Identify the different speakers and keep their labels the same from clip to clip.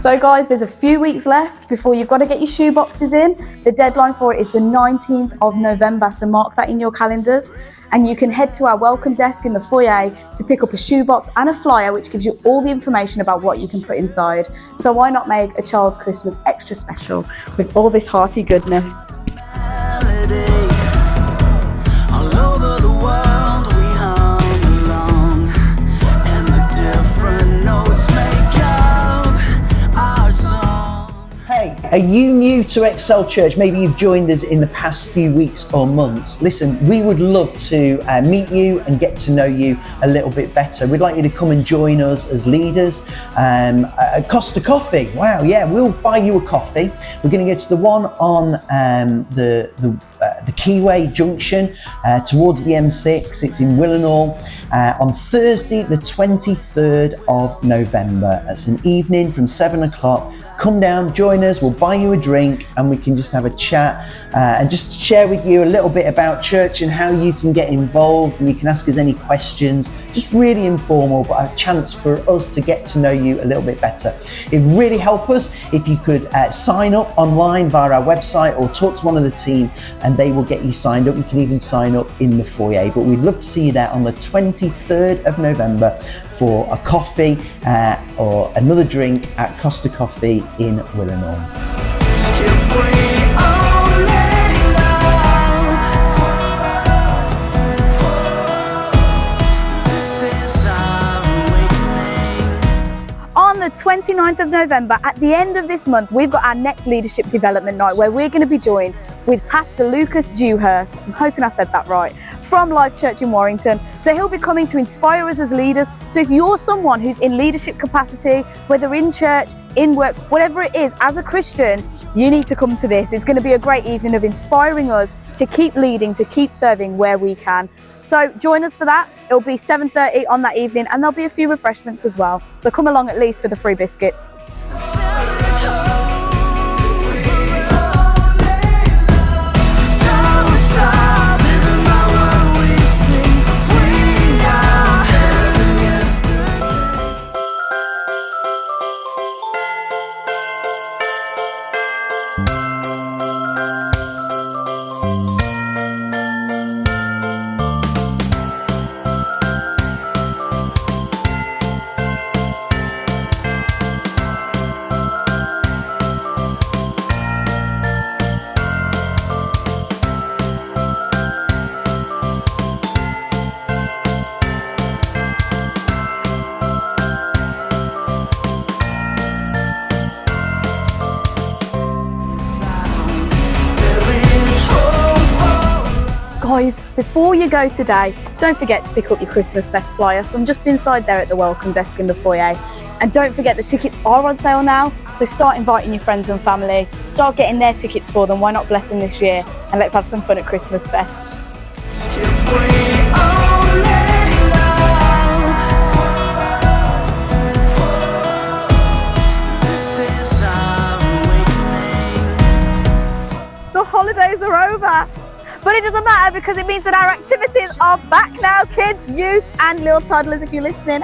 Speaker 1: So guys, there's a few weeks left before you've got to get your shoe boxes in. The deadline for it is the 19th of November, so mark that in your calendars. And you can head to our welcome desk in the foyer to pick up a shoebox and a flyer which gives you all the information about what you can put inside. So why not make a child's Christmas extra special with all this hearty goodness?
Speaker 2: Are you new to Excel Church? Maybe you've joined us in the past few weeks or months. Listen, we would love to meet you and get to know you a little bit better. We'd like you to come and join us as leaders at Costa Coffee. Wow, yeah, we'll buy you a coffee. We're going to go to the one on the Keyway Junction towards the M6. It's in Willenhall on Thursday, the 23rd of November. That's an evening from 7 o'clock. Come down, join us, we'll buy you a drink and we can just have a chat and just share with you a little bit about church and how you can get involved, and you can ask us any questions. Just really informal, but a chance for us to get to know you a little bit better. It'd really help us if you could sign up online via our website or talk to one of the team and they will get you signed up. You can even sign up in the foyer, but we'd love to see you there on the 23rd of November for a coffee or another drink at Costa Coffee in Willenhall.
Speaker 1: On the 29th of November, at the end of this month, we've got our next leadership development night where we're going to be joined with Pastor Lucas Dewhurst, I'm hoping I said that right, from Life Church in Warrington. So he'll be coming to inspire us as leaders. So if you're someone who's in leadership capacity, whether in church, in work, whatever it is, as a Christian, you need to come to this. It's going to be a great evening of inspiring us to keep leading, to keep serving where we can. So join us for that. It'll be 7:30 on that evening and there'll be a few refreshments as well. So come along at least for the free biscuits. Guys, before you go today, don't forget to pick up your Christmas Fest flyer from just inside there at the welcome desk in the foyer. And don't forget the tickets are on sale now, so start inviting your friends and family, start getting their tickets for them. Why not bless them this year? And let's have some fun at Christmas Fest. The holidays are over. But it doesn't matter because it means that our activities are back now, kids, youth and little toddlers if you're listening.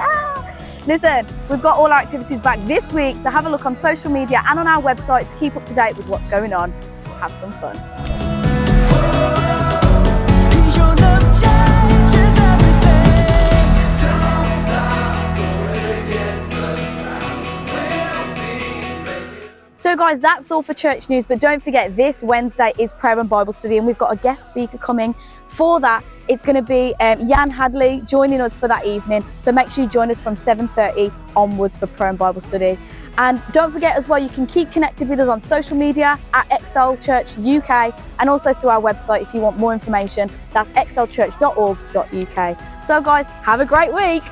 Speaker 1: Listen, we've got all our activities back this week, so have a look on social media and on our website to keep up to date with what's going on. Have some fun. So guys, that's all for church news, but don't forget this Wednesday is prayer and Bible study and we've got a guest speaker coming for that. It's going to be Jan Hadley joining us for that evening, so make sure you join us from 7:30 onwards for prayer and Bible study. And don't forget as well, you can keep connected with us on social media at Excel Church UK and also through our website if you want more information. That's excelchurch.org.uk. So guys, have a great week.